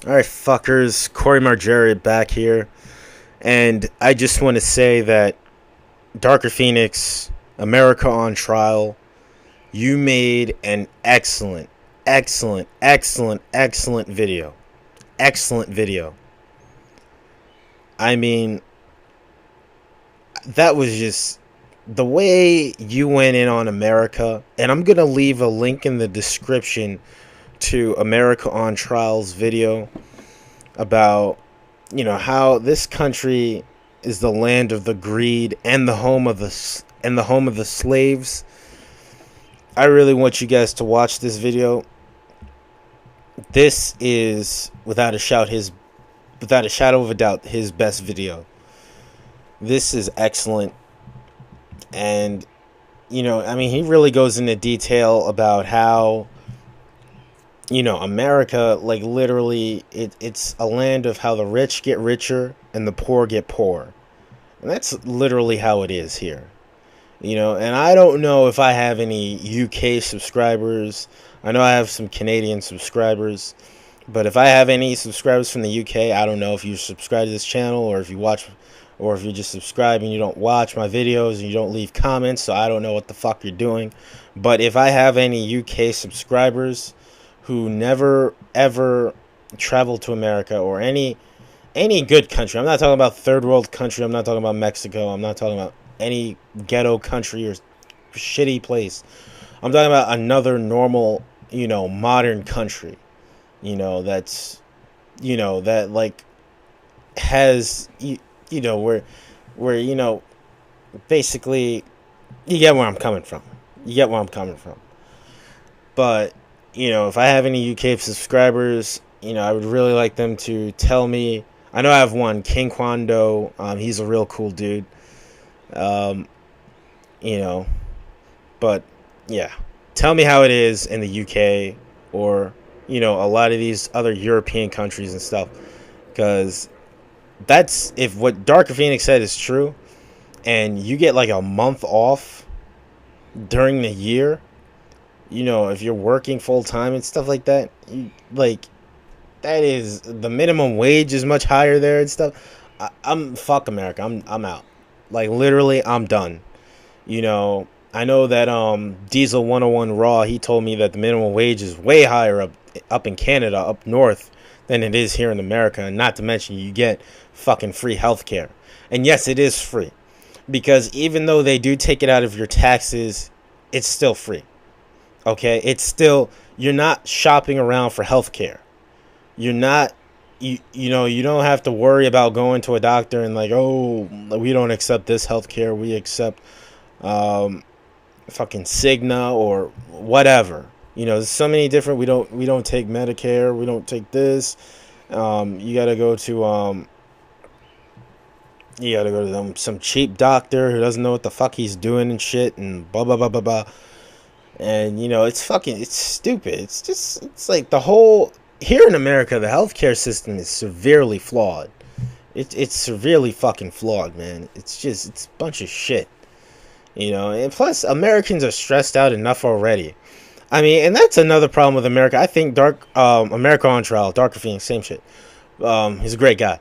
Alright, fuckers. Corey Margera back here. And I just want to say that Darker Phoenix, America on Trial, you made an excellent video. Excellent video. I mean, that was just the way you went in on America. And I'm going to leave a link in the description to America on Trial's video about how this country is the land of the greed and the home of the slaves. I really want you guys to watch this video. This is without a shadow of a doubt his best video. This is excellent. And he really goes into detail about how America, like, literally, it's a land of how the rich get richer and the poor get poor. And that's literally how it is here. And I don't know if I have any UK subscribers. I know I have some Canadian subscribers. But if I have any subscribers from the UK, I don't know if you subscribe to this channel or if you just subscribe and you don't watch my videos and you don't leave comments. So I don't know what the fuck you're doing. But if I have any UK subscribers who never ever traveled to America or any good country. I'm not talking about third world country. I'm not talking about Mexico. I'm not talking about any ghetto country or shitty place. I'm talking about another normal, modern country. That's that, like, has where basically you get where I'm coming from. But if I have any UK subscribers, I would really like them to tell me. I know I have one, King Kwando. He's a real cool dude. Um, but yeah, tell me how it is in the UK or a lot of these other European countries and stuff, because that's if what Darker Phoenix said is true, and you get like a month off during the year. If you're working full time and stuff like that, that is the minimum wage is much higher there and stuff. I'm fuck America. I'm out. Like, literally, I'm done. I know that Diesel 101 Raw, he told me that the minimum wage is way higher up in Canada, up north, than it is here in America. And not to mention, you get fucking free healthcare. And yes, it is free, because even though they do take it out of your taxes, it's still free. Okay, it's still, you're not shopping around for healthcare. You're not, you don't have to worry about going to a doctor and like, oh, we don't accept this healthcare. We accept fucking Cigna or whatever. There's so many different. We don't take Medicare. We don't take this. You gotta go to some cheap doctor who doesn't know what the fuck he's doing and shit and blah blah blah blah blah. And it's stupid. It's like the whole, here in America, the healthcare system is severely flawed. It's severely fucking flawed, man. It's a bunch of shit. And plus Americans are stressed out enough already. I mean, and that's another problem with America. I think America on Trial, Darker Phoenix, same shit. He's a great guy.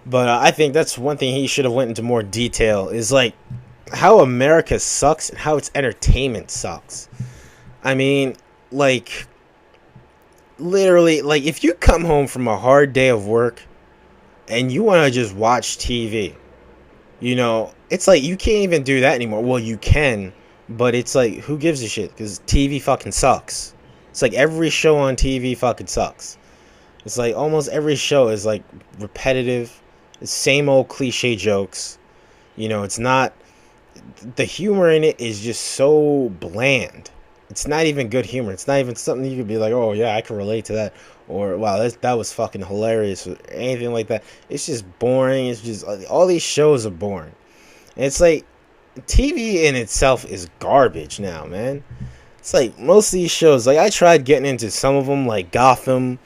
But I think that's one thing he should have went into more detail, is like how America sucks and how its entertainment sucks. I mean, like, literally, like, if you come home from a hard day of work and you want to just watch TV, it's like you can't even do that anymore. Well, you can, but it's like, who gives a shit? Because TV fucking sucks. It's like every show on TV fucking sucks. It's like almost every show is like repetitive. It's same old cliche jokes. It's not, the humor in it is just so bland. It's not even good humor. It's not even something you could be like, oh yeah, I can relate to that, or wow, that was fucking hilarious, or anything like that. It's just boring. It's just, all these shows are boring. And it's like, TV in itself is garbage now, man. It's like most of these shows, like, I tried getting into some of them, like Gotham,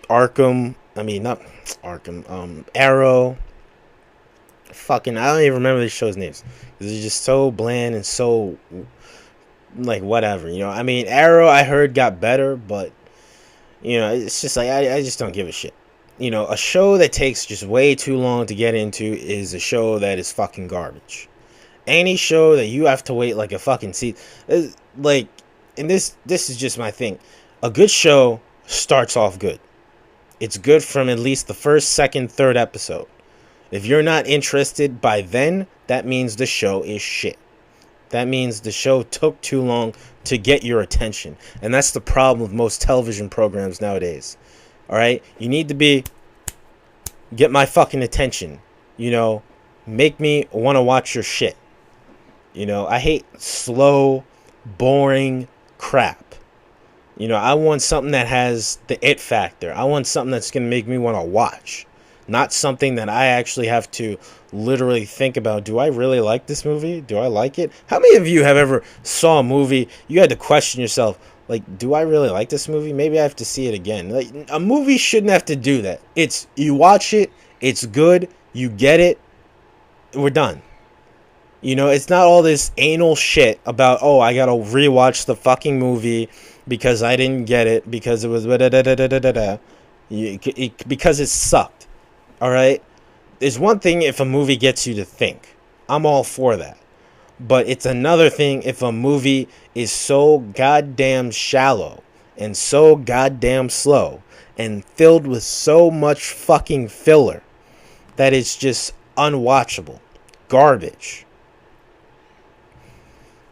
Arkham. I mean, not Arkham. Arrow. Fucking, I don't even remember these shows' names. They're just so bland and so, like, whatever, I mean, Arrow, I heard, got better, but You know, it's just like I just don't give a shit. You know, a show that takes just way too long to get into is a show that is fucking garbage. Any show that you have to wait like a fucking like, and this is just my thing. A good show starts off good. It's good from at least the first, second, third episode. If you're not interested by then, that means the show is shit. That means the show took too long to get your attention. And that's the problem with most television programs nowadays. Alright? You need to get my fucking attention. You know? Make me want to watch your shit. You know? I hate slow, boring crap. You know, I want something that has the it factor. I want something that's going to make me want to watch. Not something that I actually have to literally think about. Do I really like this movie? Do I like it? How many of you have ever saw a movie, you had to question yourself, like, do I really like this movie? Maybe I have to see it again. Like, a movie shouldn't have to do that. It's, you watch it, it's good, you get it, we're done. You know, it's not all this anal shit about, oh, I gotta rewatch the fucking movie because I didn't get it, because it was because it sucked. Alright? There's one thing if a movie gets you to think. I'm all for that. But it's another thing if a movie is so goddamn shallow and so goddamn slow and filled with so much fucking filler that it's just unwatchable. Garbage.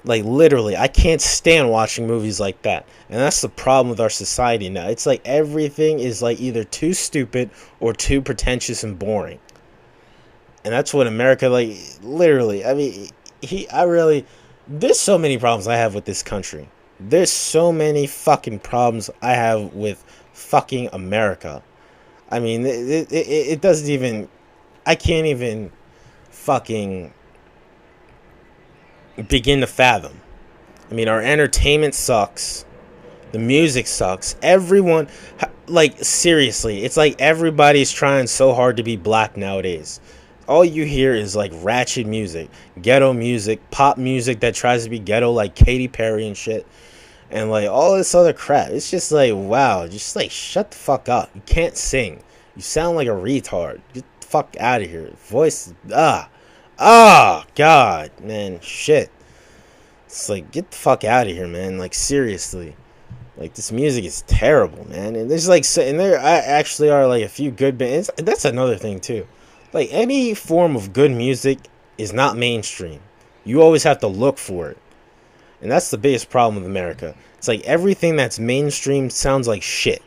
Like, literally, I can't stand watching movies like that. And that's the problem with our society now. It's like everything is like either too stupid or too pretentious and boring. And that's what America, like, literally, I mean, there's so many problems I have with this country. There's so many fucking problems I have with fucking America. I mean, it doesn't even, I can't even fucking begin to fathom. I mean, our entertainment sucks. The music sucks. Everyone, like, seriously, it's like everybody's trying so hard to be black nowadays. All you hear is like ratchet music, ghetto music, pop music that tries to be ghetto, like Katy Perry and shit, and like all this other crap. It's just like, wow, just like shut the fuck up. You can't sing. You sound like a retard. Get the fuck out of here. Voice, God, man, shit. It's like, get the fuck out of here, man. Like, seriously. Like, this music is terrible, man. And there's like, and there actually are like a few good bands. That's another thing too. Like, any form of good music is not mainstream. You always have to look for it. And that's the biggest problem with America. It's like everything that's mainstream sounds like shit.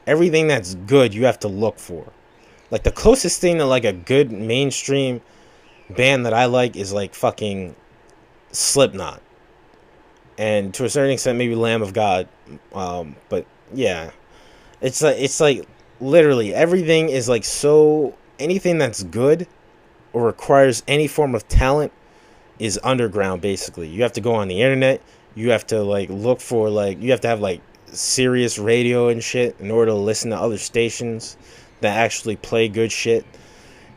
Everything that's good, you have to look for. Like, the closest thing to like a good mainstream band that I like is like fucking Slipknot, and to a certain extent maybe Lamb of God, but yeah, it's like literally everything is like, so anything that's good or requires any form of talent is underground. Basically, you have to go on the internet, you have to like look for, like, you have to have like serious radio and shit in order to listen to other stations that actually play good shit.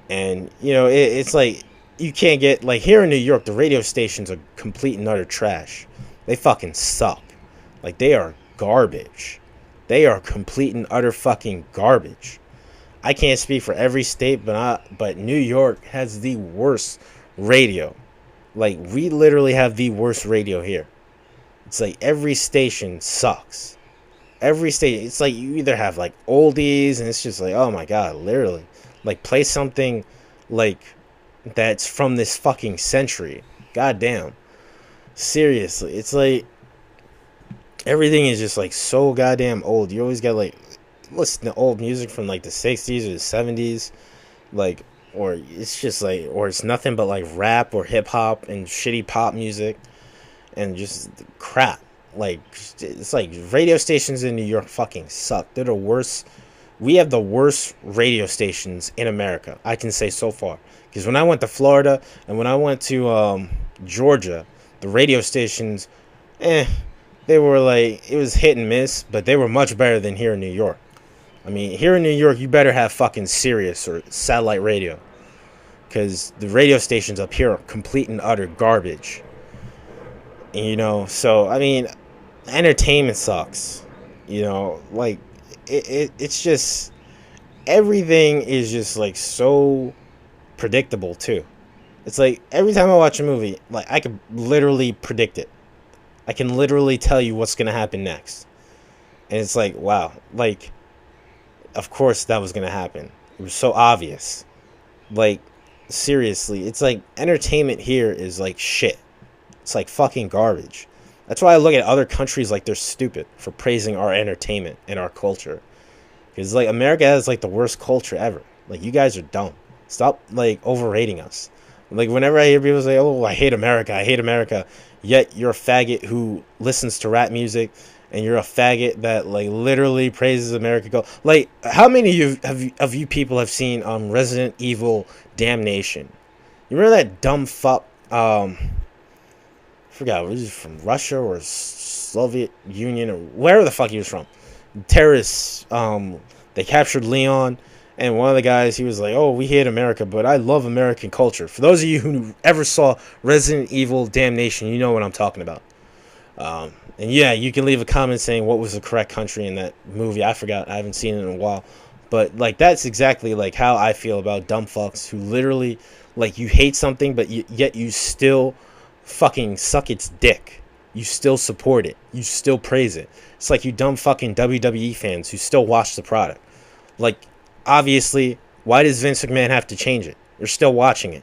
And you know, it's like, you can't get, like, here in New York, the radio stations are complete and utter trash. They fucking suck. Like, they are garbage. They are complete and utter fucking garbage. I can't speak for every state, but New York has the worst radio. Like, we literally have the worst radio here. It's like every station sucks. Every station, it's like you either have like oldies, and it's just like, oh my god, literally. Like, play something like that's from this fucking century. God damn. Seriously, it's like everything is just like so goddamn old. You always got like listen to old music from like the 60s or the 70s, like, or it's just like, or it's nothing but like rap or hip hop and shitty pop music and just crap. Like, it's like radio stations in New York fucking suck. They're the worst. We have the worst radio stations in America, I can say so far. Because when I went to Florida and when I went to Georgia, the radio stations, they were like, it was hit and miss, but they were much better than here in New York. I mean, here in New York, you better have fucking Sirius or satellite radio. Because the radio stations up here are complete and utter garbage. You know, so, I mean, entertainment sucks. You know, like, it's just everything is just like so predictable too. It's like every time I watch a movie, like I can literally predict it. I can literally tell you what's gonna happen next, and it's like wow, like of course that was gonna happen. It was so obvious. Like seriously, it's like entertainment here is like shit. It's like fucking garbage. That's why I look at other countries like they're stupid for praising our entertainment and our culture. Because like America has like the worst culture ever. Like you guys are dumb. Stop like overrating us. Like whenever I hear people say, "Oh, I hate America. I hate America," yet you're a faggot who listens to rap music, and you're a faggot that like literally praises America. Go like, how many of you people have seen Resident Evil Damnation? You remember that dumb fuck? I forgot, was he from Russia or Soviet Union or wherever the fuck he was from? Terrorists. They captured Leon, and one of the guys, he was like, "Oh, we hate America, but I love American culture." For those of you who ever saw Resident Evil Damnation, you know what I'm talking about. And yeah, you can leave a comment saying what was the correct country in that movie. I forgot. I haven't seen it in a while. But like that's exactly like how I feel about dumb fucks who literally like you hate something, but yet you still fucking suck its dick. You still support it. You still praise it. It's like you dumb fucking WWE fans who still watch the product. Like, obviously, why does Vince McMahon have to change it? You're still watching it.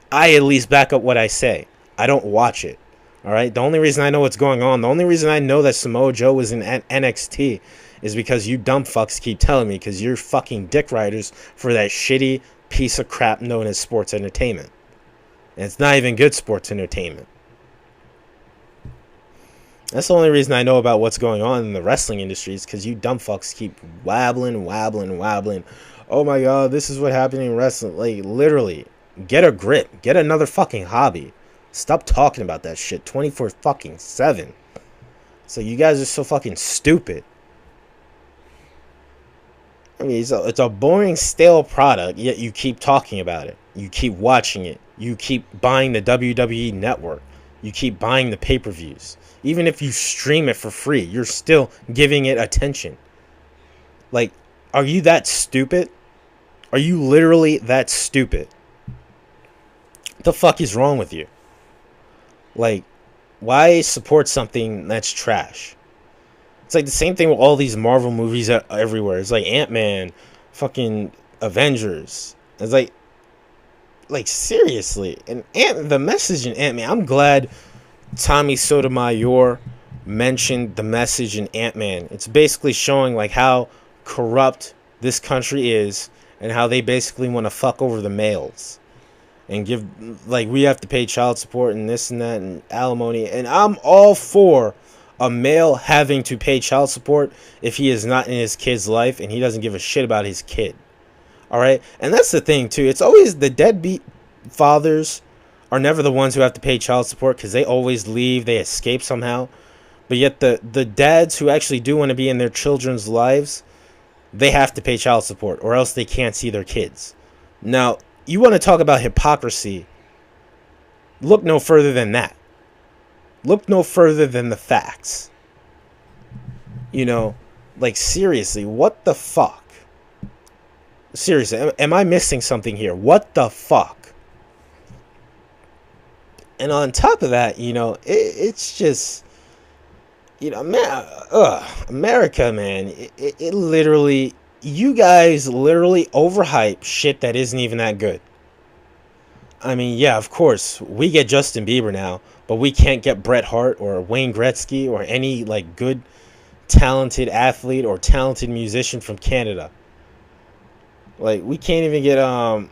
I at least back up what I say. I don't watch it. Alright? The only reason I know what's going on, the only reason I know that Samoa Joe was in NXT is because you dumb fucks keep telling me because you're fucking dick riders for that shitty piece of crap known as sports entertainment. And it's not even good sports entertainment. That's the only reason I know about what's going on in the wrestling industry is because you dumb fucks keep wabbling. Oh my god, this is what happened in wrestling. Like, literally, get a grip. Get another fucking hobby. Stop talking about that shit 24-7. So you guys are so fucking stupid. I mean, it's a boring, stale product, yet you keep talking about it. You keep watching it. You keep buying the WWE network. You keep buying the pay-per-views. Even if you stream it for free, you're still giving it attention. Like, are you that stupid? Are you literally that stupid? What the fuck is wrong with you? Like, why support something that's trash? It's like the same thing with all these Marvel movies everywhere. It's like Ant-Man, fucking Avengers. It's like seriously. And the message in Ant-Man, I'm glad Tommy Sotomayor mentioned the message in Ant-Man. It's basically showing like how corrupt this country is and how they basically want to fuck over the males and give, like, we have to pay child support and this and that and alimony. And I'm all for a male having to pay child support if he is not in his kid's life and he doesn't give a shit about his kid. All right? And that's the thing, too. It's always the deadbeat fathers are never the ones who have to pay child support because they always leave. They escape somehow. But yet the dads who actually do want to be in their children's lives, they have to pay child support or else they can't see their kids. Now, you want to talk about hypocrisy? Look no further than that. Look no further than the facts. You know, like seriously, what the fuck? Seriously, am I missing something here? What the fuck? And on top of that, you know, it's just, you know, man, America, man, it literally, you guys literally overhype shit that isn't even that good. I mean, yeah, of course, we get Justin Bieber now, but we can't get Bret Hart or Wayne Gretzky or any, like, good, talented athlete or talented musician from Canada. Like, we can't even get, Alana,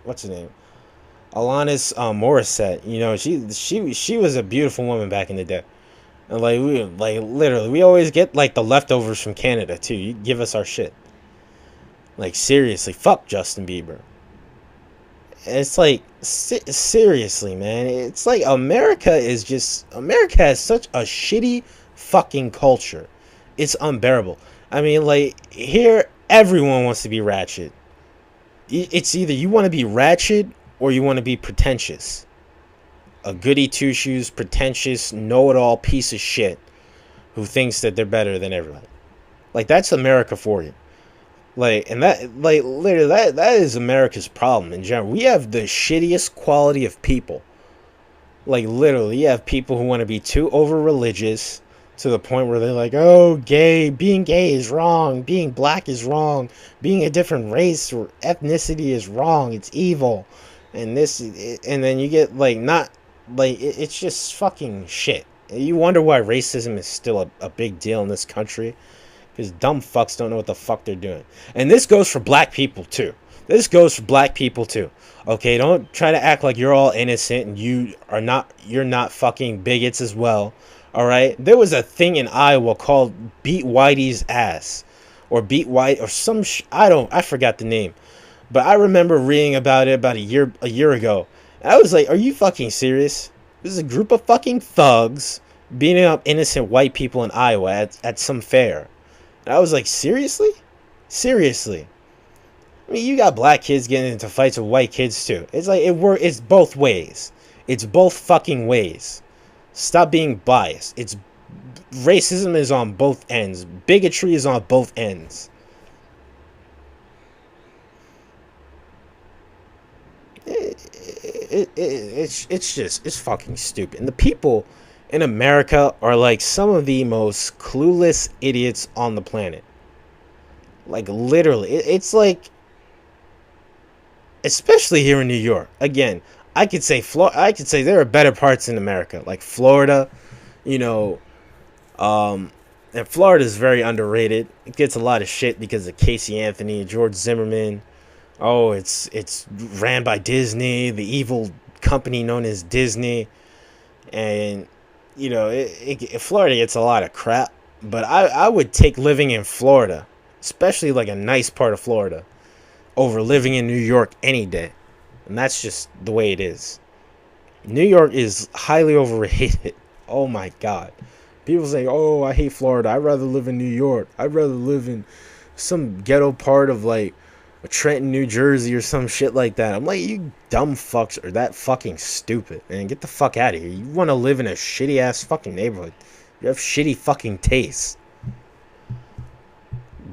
what's her name? Alanis Morissette. You know, she was a beautiful woman back in the day. And, like, literally, we always get, like, the leftovers from Canada, too. You give us our shit. Like, seriously, fuck Justin Bieber. It's like, seriously, man. It's like America has such a shitty fucking culture. It's unbearable. I mean, like, here, everyone wants to be ratchet. It's either you want to be ratchet or you want to be pretentious. A goody two-shoes, pretentious, know-it-all piece of shit who thinks that they're better than everybody. Like, that's America for you. Like, and that, like, literally, that is America's problem in general. We have the shittiest quality of people. Like, literally, you have people who want to be too over religious to the point where they're like, oh, being gay is wrong, being black is wrong, being a different race or ethnicity is wrong, it's evil. And then you get, like, not, like, it's just fucking shit. You wonder why racism is still a big deal in this country. Because dumb fucks don't know what the fuck they're doing. And this goes for black people, too. This goes for black people, too. Okay, don't try to act like you're all innocent and you're not fucking bigots as well. Alright? There was a thing in Iowa called Beat Whitey's Ass. Or Beat White, or I forgot the name. But I remember reading about it about a year ago. And I was like, are you fucking serious? This is a group of fucking thugs beating up innocent white people in Iowa at some fair. And I was like, seriously? Seriously? I mean, you got black kids getting into fights with white kids too. It's like, it's both ways. It's both fucking ways. Stop being biased. Racism is on both ends. Bigotry is on both ends. It's fucking stupid. And the people in America are like some of the most clueless idiots on the planet. Like, literally, it's like, especially here in New York. Again, I could say there are better parts in America, like Florida, and Florida is very underrated. It gets a lot of shit because of Casey Anthony, George Zimmerman. Oh, it's ran by Disney, the evil company known as Disney, and Florida gets a lot of crap. But I would take living in Florida, especially like a nice part of Florida, over living in New York any day. And that's just the way it is. New York is highly overrated. Oh my god. People say, oh, I hate Florida. I'd rather live in New York. I'd rather live in some ghetto part of like Trenton, New Jersey or some shit like that. I'm like, you dumb fucks are that fucking stupid, man. Get the fuck out of here. You want to live in a shitty ass fucking neighborhood. You have shitty fucking taste.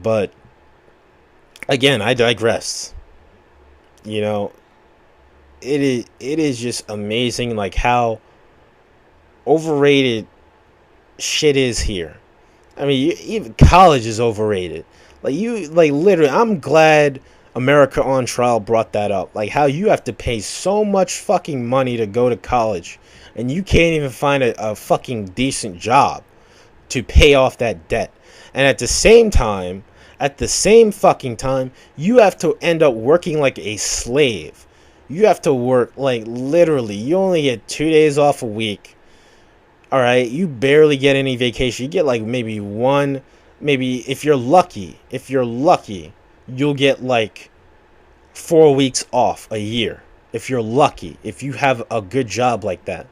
But again, I digress. It is just amazing like how overrated shit is here. I mean, even college is overrated. Literally, I'm glad America on Trial brought that up. Like, how you have to pay so much fucking money to go to college, and you can't even find a fucking decent job to pay off that debt. And at the same fucking time, you have to end up working like a slave. You have to work, like, literally, you only get 2 days off a week. Alright, you barely get any vacation. You get like maybe if you're lucky, you'll get like 4 weeks off a year. If you're lucky, if you have a good job like that.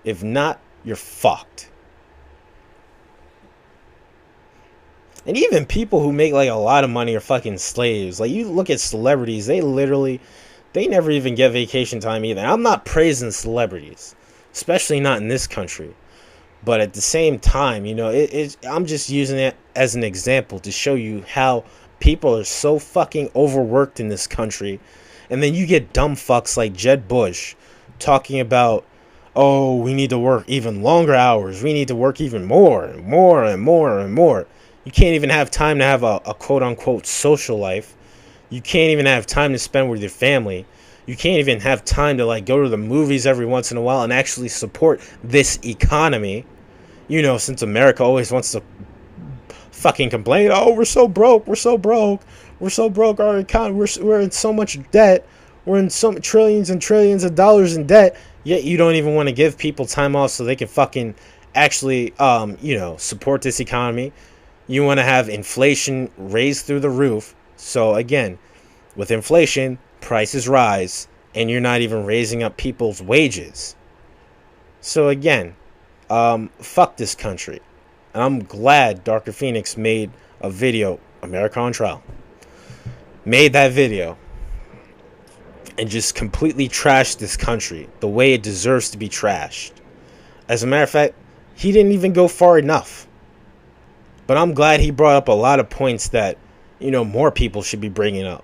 If not, you're fucked. And even people who make like a lot of money are fucking slaves. Like, you look at celebrities, they never even get vacation time either. I'm not praising celebrities, especially not in this country. But at the same time, I'm just using it as an example to show you how people are so fucking overworked in this country. And then you get dumb fucks like Jeb Bush talking about, oh, we need to work even longer hours. We need to work even more and more and more and more. You can't even have time to have a quote-unquote social life. You can't even have time to spend with your family. You can't even have time to like go to the movies every once in a while and actually support this economy. Since America always wants to fucking complain, oh, we're so broke, our economy, we're in so much debt, we're in so trillions and trillions of dollars in debt, yet you don't even want to give people time off so they can fucking actually, support this economy. You want to have inflation raised through the roof. So again, with inflation, prices rise, and you're not even raising up people's wages. So again, fuck this country. And I'm glad Dr. Phoenix made a video, America on Trial. Made that video and just completely trashed this country the way it deserves to be trashed. As a matter of fact, he didn't even go far enough. But I'm glad he brought up a lot of points that, more people should be bringing up.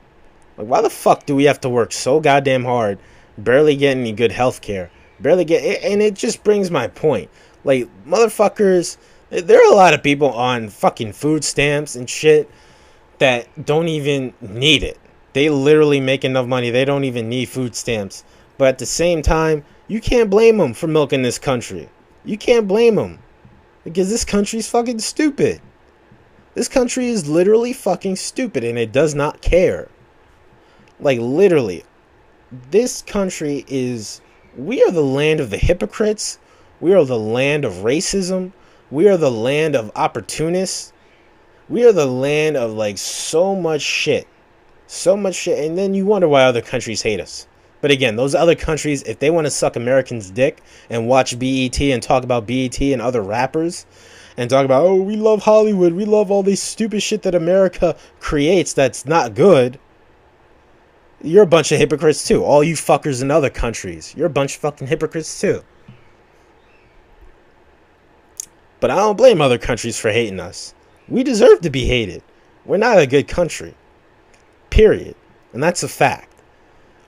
Like, why the fuck do we have to work so goddamn hard, barely get any good health care, barely get it, and it just brings my point. Like, motherfuckers, there are a lot of people on fucking food stamps and shit that don't even need it. They literally make enough money, they don't even need food stamps. But at the same time, you can't blame them for milking this country. You can't blame them. Because this country's fucking stupid. This country is literally fucking stupid, and it does not care. Like, literally, this country is... We are the land of the hypocrites. We are the land of racism. We are the land of opportunists. We are the land of, like, so much shit. So much shit. And then you wonder why other countries hate us. But again, those other countries, if they want to suck Americans' dick and watch BET and talk about BET and other rappers and talk about, oh, we love Hollywood, we love all this stupid shit that America creates that's not good, you're a bunch of hypocrites too. All you fuckers in other countries, you're a bunch of fucking hypocrites too. But I don't blame other countries for hating us. We deserve to be hated. We're not a good country. Period. And that's a fact.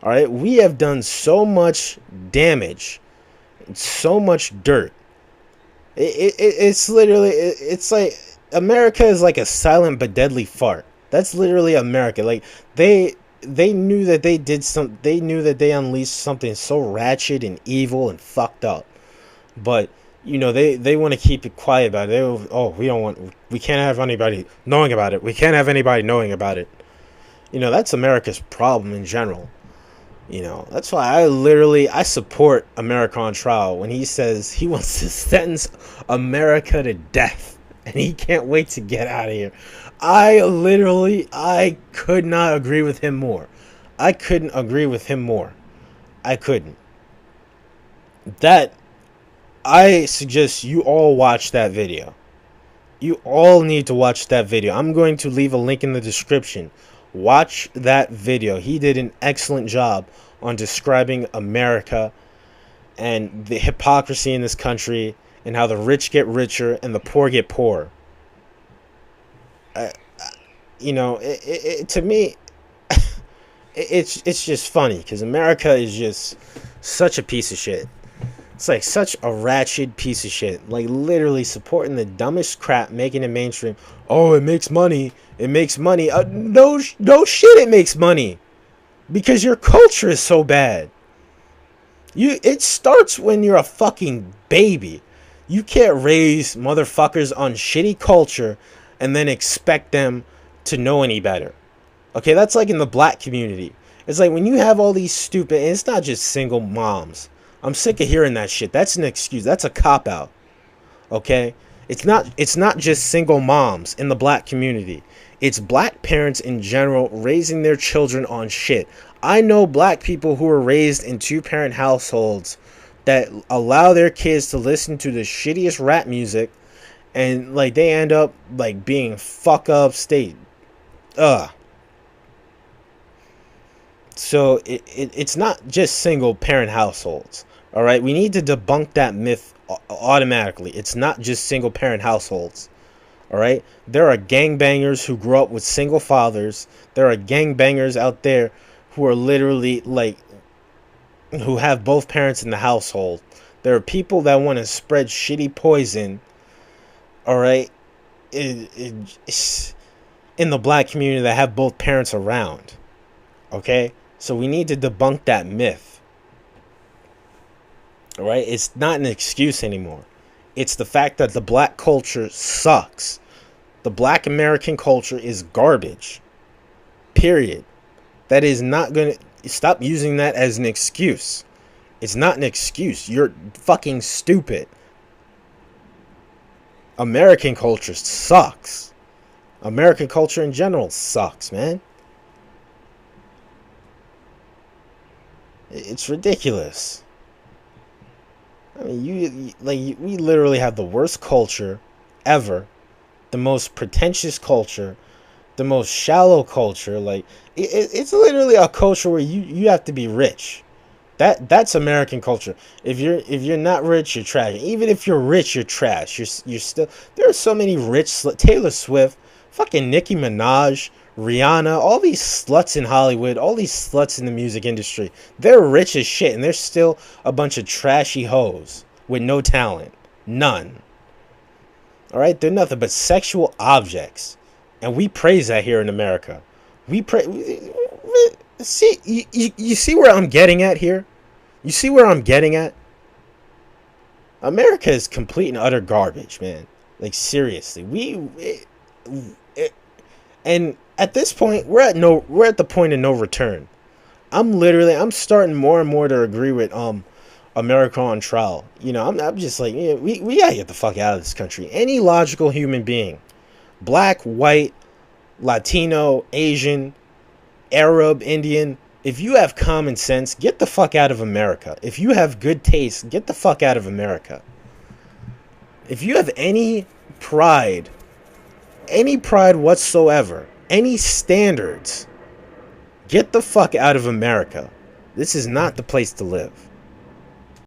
Alright, we have done so much damage, so much dirt. It's literally, it's like, America is like a silent but deadly fart. That's literally America. Like, they knew that they knew that they unleashed something so ratchet and evil and fucked up. But, they want to keep it quiet about it. We can't have anybody knowing about it. We can't have anybody knowing about it. That's America's problem in general. That's why I support America on Trial when he says he wants to sentence America to death and he can't wait to get out of here. I could not agree with him more. I couldn't agree with him more. I couldn't. I suggest you all watch that video. You all need to watch that video. I'm going to leave a link in the description. Watch that video. He did an excellent job on describing America and the hypocrisy in this country and how the rich get richer and the poor get poorer. To me, it's just funny because America is just such a piece of shit. It's like such a ratchet piece of shit. Like, literally supporting the dumbest crap, making it mainstream. Oh, it makes money. It makes money. No shit, it makes money. Because your culture is so bad. It starts when you're a fucking baby. You can't raise motherfuckers on shitty culture and then expect them to know any better. Okay, that's like in the black community. It's like when you have all these stupid... And it's not just single moms. I'm sick of hearing that shit. That's an excuse. That's a cop-out. Okay? It's not just single moms in the black community. It's black parents in general raising their children on shit. I know black people who are raised in two-parent households that allow their kids to listen to the shittiest rap music and, like, they end up, like, being fuck up state. So it's not just single-parent households. All right, we need to debunk that myth automatically. It's not just single parent households. All right, there are gangbangers who grew up with single fathers. There are gangbangers out there who are literally like, who have both parents in the household. There are people that want to spread shitty poison. All right, in the black community that have both parents around. Okay, so we need to debunk that myth. Alright, it's not an excuse anymore. It's the fact that the black culture sucks. The black American culture is garbage. Period. That is not gonna... Stop using that as an excuse. It's not an excuse. You're fucking stupid. American culture sucks. American culture in general sucks, man. It's ridiculous. I mean, we literally have the worst culture ever, the most pretentious culture, the most shallow culture. Like, it's literally a culture where you have to be rich. That's American culture. If you're not rich, you're trash. Even if you're rich, you're trash. You're still, there are so many Taylor Swift, fucking Nicki Minaj, Rihanna, all these sluts in Hollywood, all these sluts in the music industry. They're rich as shit, and they're still a bunch of trashy hoes with no talent, none. All right, they're nothing but sexual objects, and we praise that here in America. We see you see where I'm getting at here. You see where I'm getting at? America is complete and utter garbage, man. Like, seriously, and at this point, we're at the point of no return. I'm starting more and more to agree with America on trial. You know, I'm just like, yeah, we gotta get the fuck out of this country. Any logical human being, black, white, Latino, Asian, Arab, Indian, if you have common sense, get the fuck out of America. If you have good taste, get the fuck out of America. If you have any pride whatsoever, any standards, get the fuck out of America. This is not the place to live.